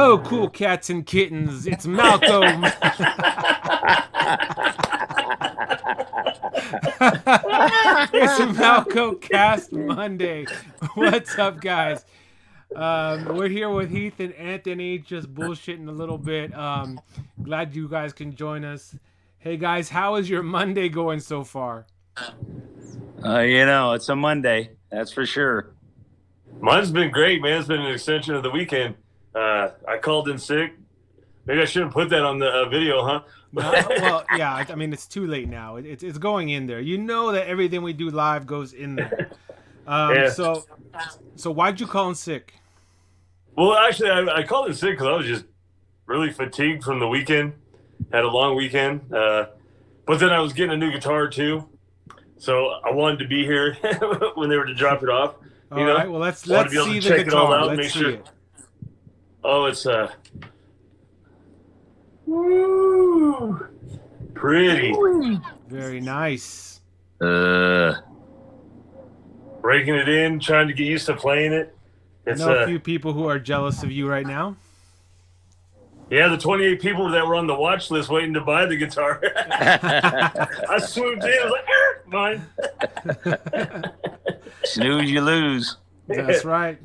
Hello, cool cats and kittens. It's Malcolm. It's a MalcoCast Monday. What's up, guys? We're here with Heath and Anthony, just bullshitting a little bit. Glad you guys can join us. Hey, guys, how is your Monday going so far? It's a Monday, that's for sure. Mine's been great, man. It's been an extension of the weekend. I called in sick. Maybe I shouldn't put that on the video, huh? Well, yeah. I mean, it's too late now. It's going in there. You know that everything we do live goes in there. Yeah. So why'd you call in sick? Well, actually, I called in sick because I was just really fatigued from the weekend. Had a long weekend. But then I was getting a new guitar, too. So I wanted to be here when they were to drop it off. All right. Well, let's see the guitar. Let's see it. Oh, it's woo, pretty. Very nice. Breaking it in, trying to get used to playing it. I know a few people who are jealous of you right now. Yeah, the 28 people that were on the watch list waiting to buy the guitar. I swooped in. I was like, mine. Snooze, you lose. That's right.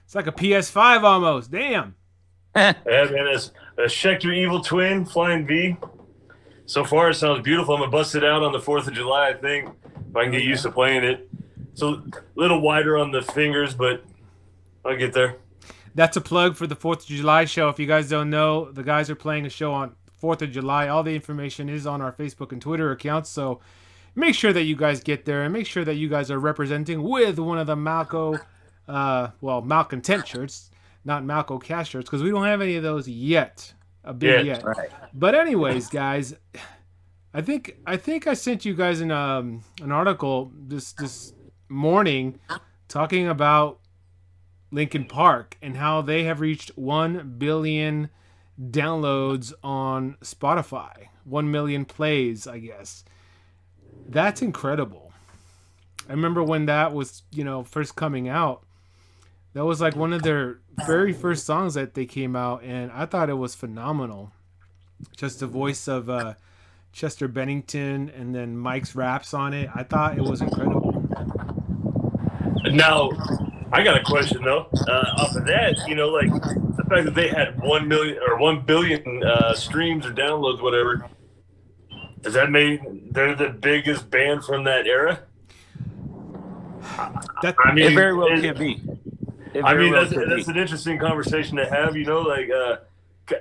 It's like a PS5 almost. Damn. Yeah, man, it's a Schecter Evil Twin Flying V. So far, it sounds beautiful. I'm going to bust it out on the 4th of July, I think, if I can get used to playing it. It's a little wider on the fingers, but I'll get there. That's a plug for the 4th of July show. If you guys don't know, the guys are playing a show on 4th of July. All the information is on our Facebook and Twitter accounts, so make sure that you guys get there and make sure that you guys are representing with one of the Malcontent shirts, not MalcoCast shirts, because we don't have any of those yet. Yet. Right. But anyways, guys, I think I sent you guys an article this morning talking about Linkin Park and how they have reached 1 billion downloads on Spotify. 1 million plays, I guess. That's incredible. I remember when that was, first coming out. That was like one of their very first songs that they came out, and I thought it was phenomenal. Just the voice of Chester Bennington and then Mike's raps on it. I thought it was incredible. Now, I got a question though. Off of that, like the fact that they had 1 million or 1 billion streams or downloads, whatever. Does that mean they're the biggest band from that era? It very well can be. That's an interesting conversation to have.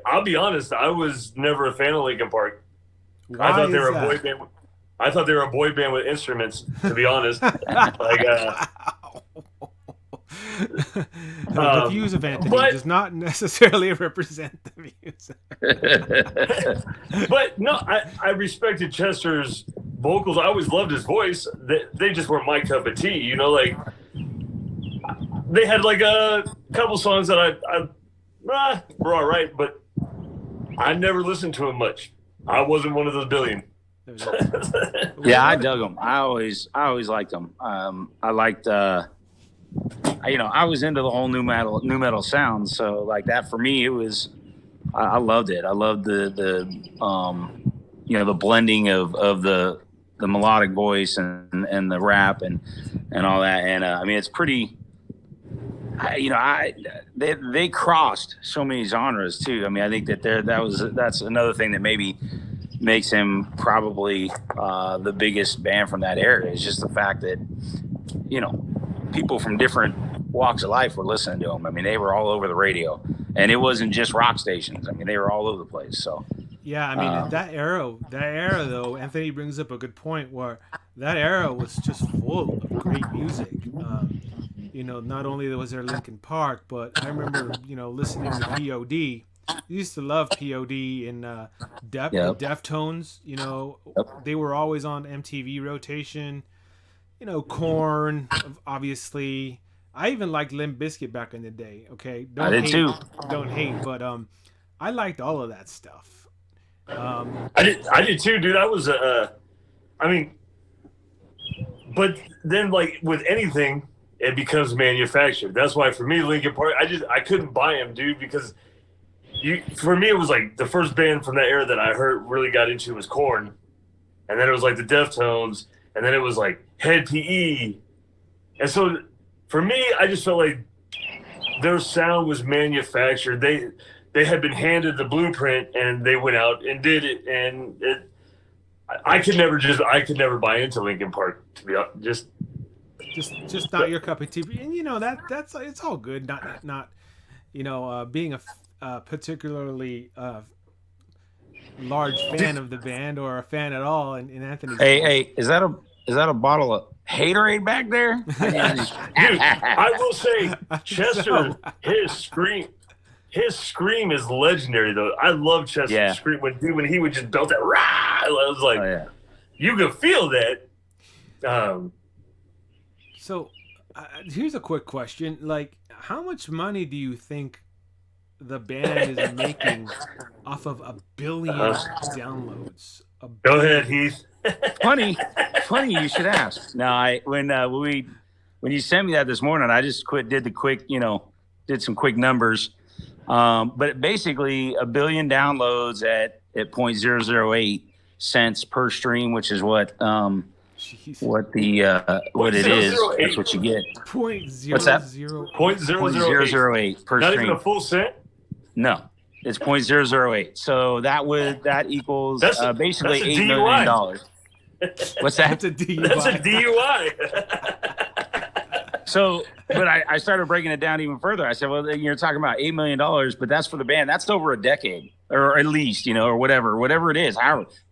I'll be honest. I was never a fan of Linkin Park. I thought they were a boy band. I thought they were a boy band with instruments. To be honest, the views of Anthony does not necessarily represent the views. But no, I respected Chester's vocals. I always loved his voice. They just weren't my cup of tea. They had like a couple songs that I were all right, but I never listened to them much. I wasn't one of those billion. Yeah, I dug them. I always liked them. I liked. I was into the whole new metal sound. So like that for me, it was. I loved it. I loved the blending of the melodic voice and the rap and all that. And it's pretty. They crossed so many genres too. I think that's another thing that maybe makes him probably the biggest band from that era is just the fact that people from different walks of life were listening to him. They were all over the radio, and it wasn't just rock stations. They were all over the place. So yeah, that era though, Anthony brings up a good point where that era was just full of great music. Not only was there Linkin Park, but I remember, listening to POD. I used to love POD and the Deftones. They were always on MTV rotation. Korn, obviously. I even liked Limp Bizkit back in the day. Okay, I did too. Don't hate, but I liked all of that stuff. I did too, dude. I was but then like with anything, it becomes manufactured. That's why for me, Linkin Park, I couldn't buy him, dude, because for me, it was like the first band from that era that I heard really got into was Korn, and then it was like the Deftones, and then it was like Head PE, and so for me, I just felt like their sound was manufactured. They had been handed the blueprint, and they went out and did it, and I could never buy into Linkin Park, to be honest. Just not your cup of tea. And that's it's all good. Not being a particularly large fan of the band or a fan at all. In Anthony's Hey, is that a bottle of Haterade back there? Dude, I will say, Chester, his scream is legendary though. I love Chester's scream when he would just belt that rah. I was like, you could feel that. So, here's a quick question: like, how much money do you think the band is making off of 1 billion downloads? Go ahead, Heath. Funny you should ask. No, when you sent me that this morning, I just did some quick numbers. But basically 1 billion downloads at 0.008 cents per stream, which is what it is. That's what you get. What's that? 0.008 per Not stream. even a full cent? No. It's 0.008. So that equals basically that's $8 million. What's that? That's a DUI. That's a DUI. So, but I started breaking it down even further. I said, well, you're talking about $8 million, but that's for the band. That's over a decade, or at least, or whatever it is,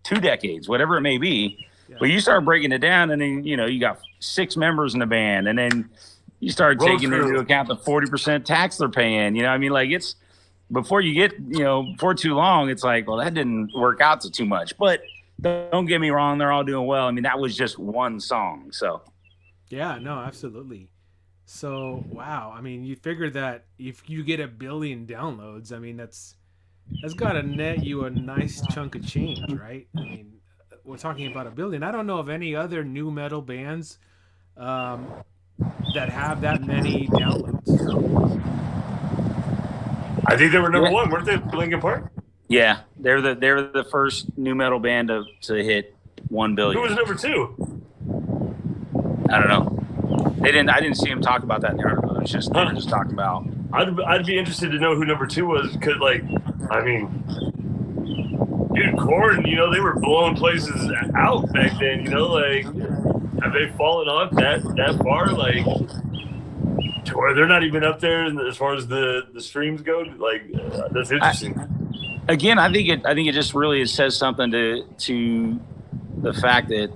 2 decades, whatever it may be. Yeah. But you start breaking it down, and then, you got 6 members in the band, and then you start taking into account the 40% tax they're paying. It's before you get, for too long, it's like, well, that didn't work out to too much. But don't get me wrong, they're all doing well. That was just one song. So, yeah, no, absolutely. So, wow. You figure that if you get 1 billion downloads, that's got to net you a nice chunk of change, right? We're talking about 1 billion. I don't know of any other new metal bands that have that many downloads. I think they were number one, weren't they? Linkin Park? Yeah, they're the first new metal band to hit 1 billion. Who was number 2? I don't know. I didn't see him talk about that in the article. It was just they were just talking about. I'd be interested to know who number 2 was, because dude, Korn, they were blowing places out back then. Have they fallen off that far? To where they're not even up there as far as the streams go. That's interesting. Again, I think it just really says something to the fact that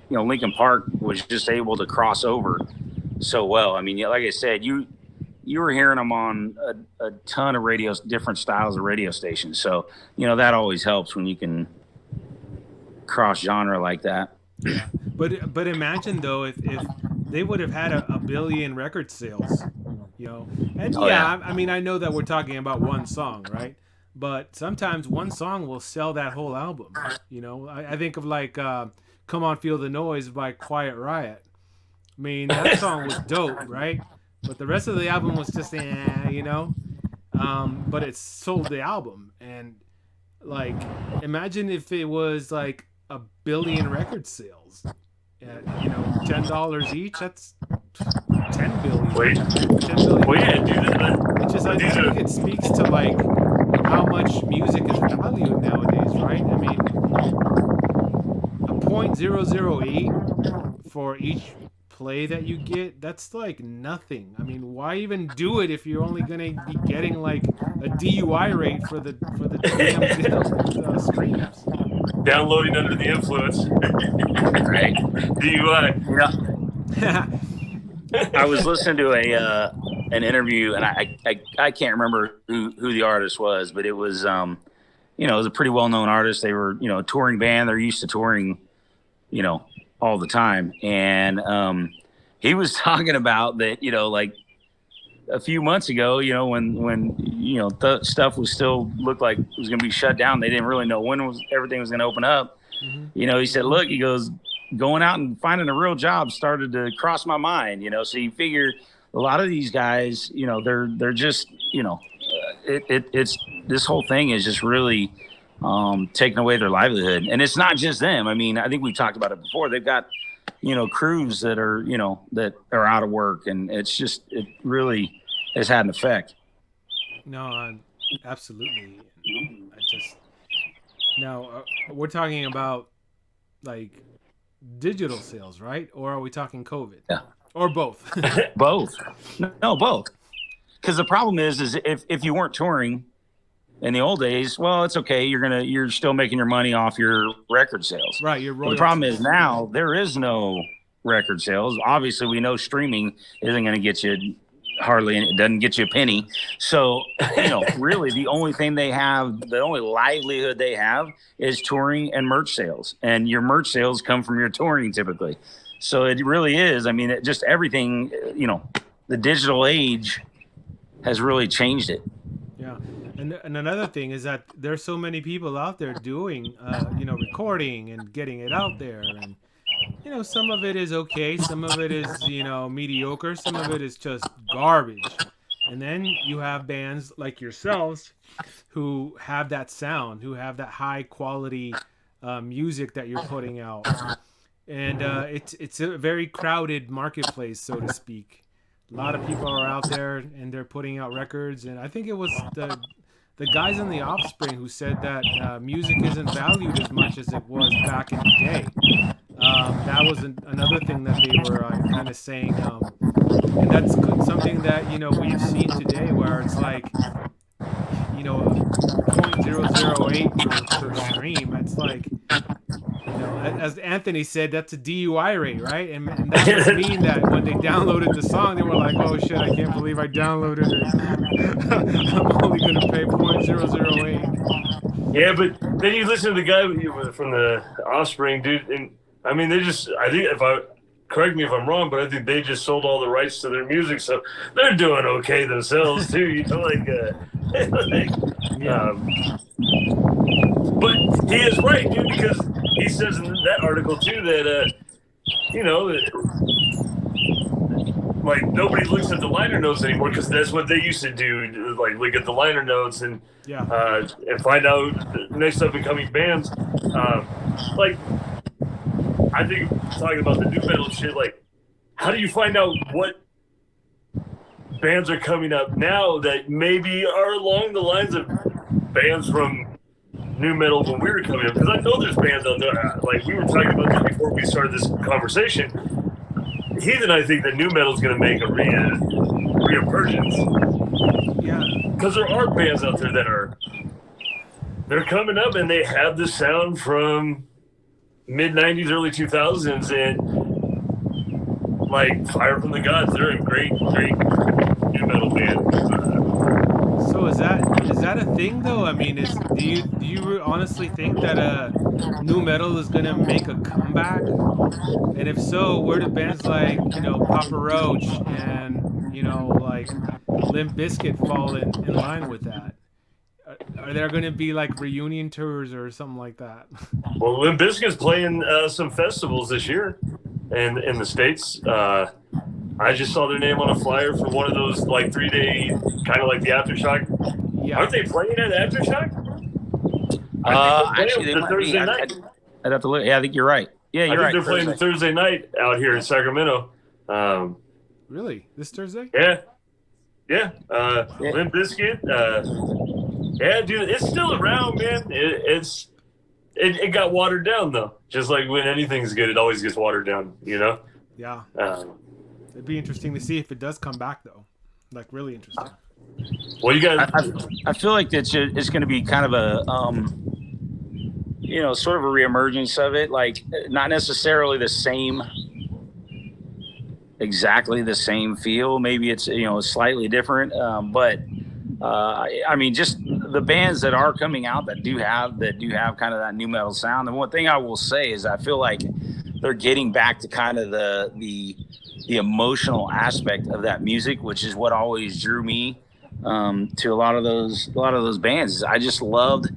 Linkin Park was just able to cross over so well. Like I said, you were hearing them on a ton of different styles of radio stations. So that always helps when you can cross genre like that. Yeah, but imagine though if they would have had a billion record sales, and I know that we're talking about one song, right? But sometimes one song will sell that whole album. I think of "Come On Feel the Noise" by Quiet Riot. That song was dope, right? But the rest of the album was just, but it sold the album. And imagine if it was 1 billion record sales at $10 each. That's 10 billion. Wait. 10 billion. Well, yeah, dude. Which is, I think it speaks to how much music is valued nowadays, right? A 0.008 for each play that you get, that's nothing. Why even do it if you're only gonna be getting a DUI rate for the damn streams? Downloading under the influence. Right. DUI. Yeah. I was listening to an interview, and I can't remember who the artist was, but it was it was a pretty well known artist. They were a touring band. They're used to touring, all the time, and he was talking about that a few months ago, when stuff was still looked like it was going to be shut down. They didn't really know when everything was going to open up. Mm-hmm. He said, look, he goes, going out and finding a real job started to cross my mind, so you figure a lot of these guys, they're just, it's this whole thing is just really taking away their livelihood. And it's not just them. I mean, I think we've talked about it before. They've got, crews that are, that are out of work, and it really has had an effect. No, absolutely. I just now we're talking about like digital sales, right? Or are we talking COVID? Yeah. Or both? Both. No, both. Because the problem is if you weren't touring in the old days, well, it's okay. You're still making your money off your record sales. Right. Your royalties. The problem is now there is no record sales. Obviously, we know streaming isn't going to get you it doesn't get you a penny. So, really the only thing they have, the only livelihood they have is touring and merch sales. And your merch sales come from your touring typically. So it really is. I mean, just everything, the digital age has really changed it. Yeah. And another thing is that there's so many people out there doing, recording and getting it out there. And, some of it is okay. Some of it is, mediocre. Some of it is just garbage. And then you have bands like yourselves who have that sound, who have that high quality music that you're putting out. And it's a very crowded marketplace, so to speak. A lot of people are out there and they're putting out records. And I think it was the guys in the Offspring who said that music isn't valued as much as it was back in the day. That was another thing that they were kind of saying. And that's something that, we've seen today where it's like, 0.008 per stream. It's like, as Anthony said, that's a DUI rate, right? And that must mean that when they downloaded the song, they were like, oh shit, I can't believe I downloaded it. I'm only going to pay 0.008. Yeah, but then you listen to the guy from the Offspring, dude, and I mean, correct me if I'm wrong, but I think they just sold all the rights to their music, so they're doing okay themselves too. But he is right, dude, because he says in that article too that like nobody looks at the liner notes anymore because that's what they used to do, like look at the liner notes and find out the next up and coming bands. Like I think talking about the new metal shit, like how do you find out what bands are coming up now that maybe are along the lines of bands from new metal when we were coming up? Because I know there's bands out there, like we were talking about this before we started this conversation. Heath and I think that new metal is going to make a reemergence. Yeah. Because there are bands out there that they're coming up and they have the sound from mid 90s, early 2000s, and like Fire from the Gods, they're a great new metal band. So is that a thing though? I mean, do you honestly think that new metal is gonna make a comeback? And if so, where do bands like Papa Roach and like Limp Bizkit fall in line with that? Are there going to be like reunion tours or something like that? Well, Limp Bizkit's playing some festivals this year, in the States. I just saw their name on a flyer for one of those like 3-day, kind of like the Aftershock. Yeah. Aren't they playing at Aftershock? Actually, they might Thursday night. I'd have to look. Yeah, I think you're right. Yeah, you're right. I think they're playing Thursday night out here in Sacramento. Really? This Thursday? Yeah. Limp Bizkit. Yeah, dude, it's still around, man. It got watered down though. Just like when anything's good, it always gets watered down. Yeah. It'd be interesting to see if it does come back though. Like really interesting. Well, you guys, I feel like it's going to be kind of a sort of a reemergence of it. Like not necessarily exactly the same feel. Maybe it's slightly different, but. I mean, just the bands that are coming out that do have kind of that new metal sound. And one thing I will say is I feel like they're getting back to kind of the emotional aspect of that music, which is what always drew me to a lot of those bands. I just loved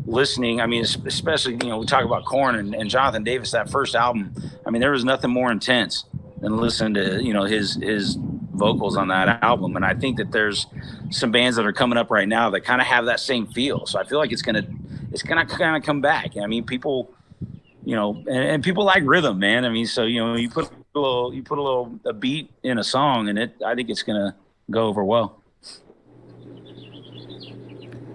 listening. I mean, especially we talk about Korn and Jonathan Davis, that first album. I mean, there was nothing more intense than listening to his vocals on that album. And I think that there's some bands that are coming up right now that kind of have that same feel. So I feel like it's gonna kind of come back. I mean, people, and people like rhythm, man. I mean, so you put a beat in a song, and I think it's gonna go over well.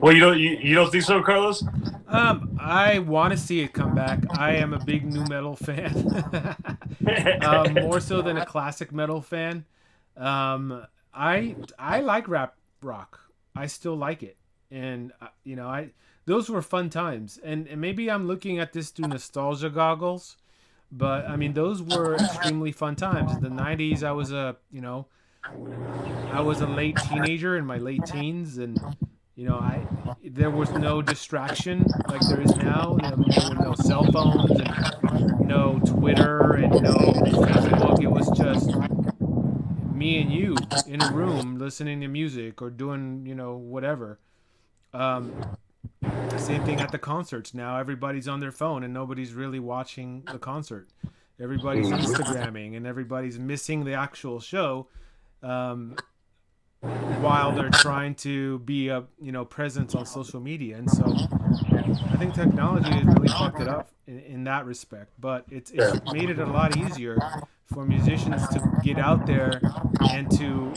Well, you don't think so, Carlos? I want to see it come back. I am a big new metal fan, more so than a classic metal fan. I like rap rock. I still like it, and those were fun times. And maybe I'm looking at this through nostalgia goggles, but I mean those were extremely fun times. In the '90s, I was a late teenager in my late teens, and there was no distraction like there is now. There were no cell phones and no Twitter and no Facebook. It was just me and you in a room listening to music or doing whatever. Same thing at the concerts. Now everybody's on their phone and nobody's really watching the concert. Everybody's Instagramming and everybody's missing the actual show. While they're trying to be a presence on social media. And so I think technology has really fucked it up in that respect, but it's made it a lot easier for musicians to get out there and to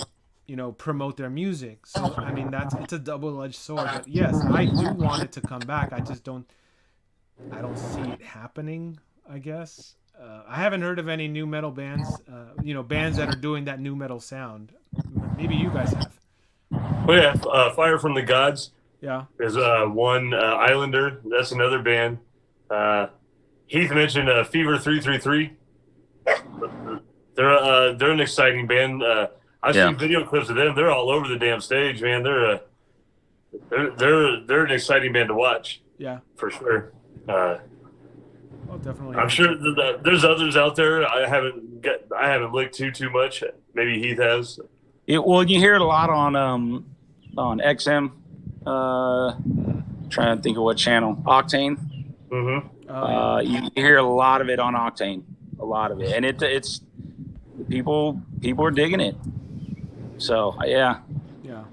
promote their music. So I mean it's a double-edged sword. But yes, I do want it to come back. I don't see it happening, I guess. I haven't heard of any new metal bands, bands that are doing that new metal sound. Maybe you guys have. Well, yeah, Fire from the Gods. Yeah. There's one Islander. That's another band. Heath mentioned Fever 333. They're an exciting band. I've seen video clips of them. They're all over the damn stage, man. They're an exciting band to watch. Yeah, for sure. Well, definitely. I'm sure there's others out there. I haven't looked too much. Maybe Heath has. Well, you hear it a lot on XM. Trying to think of what channel. Octane. Mm-hmm. You hear a lot of it on Octane. A lot of it, and it's people are digging it. So yeah.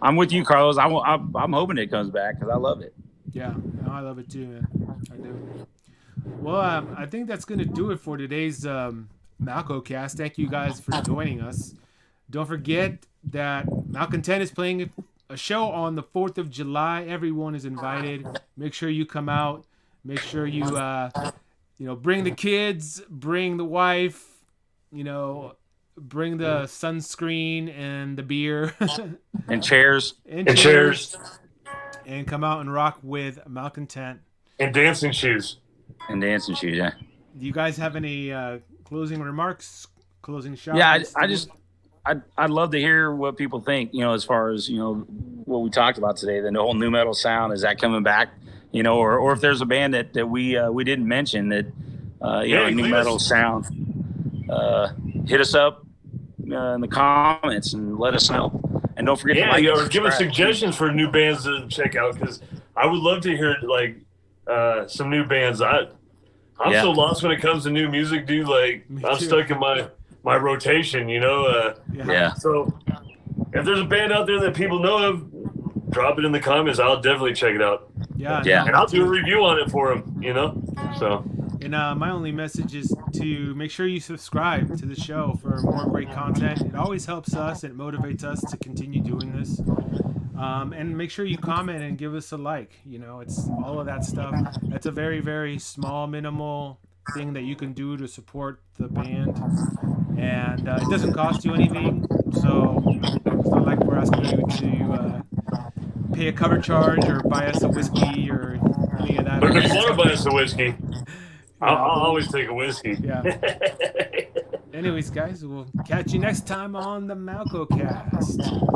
I'm with you, Carlos. I'm hoping it comes back because I love it. Yeah, no, I love it too, man. I do. Well, I think that's going to do it for today's MalcoCast. Thank you guys for joining us. Don't forget that Malcontent is playing a show on the 4th of July. Everyone is invited. Make sure you come out. Make sure you, bring the kids, bring the wife, bring the sunscreen and the beer. And chairs. And chairs. And come out and rock with Malcontent. And dancing shoes. Yeah. Do you guys have any closing remarks, closing shots? Yeah, I'd love to hear what people think, as far as, what we talked about today, the whole new metal sound. Is that coming back? Or if there's a band that we didn't mention that, new metal sound, hit us up in the comments and let us know. And don't forget or give us suggestions for new bands to check out, because I would love to hear some new bands. I'm so lost when it comes to new music, dude. I'm stuck in my rotation, Yeah. So if there's a band out there that people know of, drop it in the comments. I'll definitely check it out. Yeah. And I'll do a review on it for them, So. And my only message is to make sure you subscribe to the show for more great content. It always helps us. It motivates us to continue doing this. And make sure you comment and give us a like. It's all of that stuff. That's a very, very small, minimal thing that you can do to support the band. And it doesn't cost you anything. So it's not like we're asking you to pay a cover charge or buy us a whiskey or any of that. But if you want to buy us a whiskey, I'll always take a whiskey. Yeah. Anyways, guys, we'll catch you next time on the MalcoCast.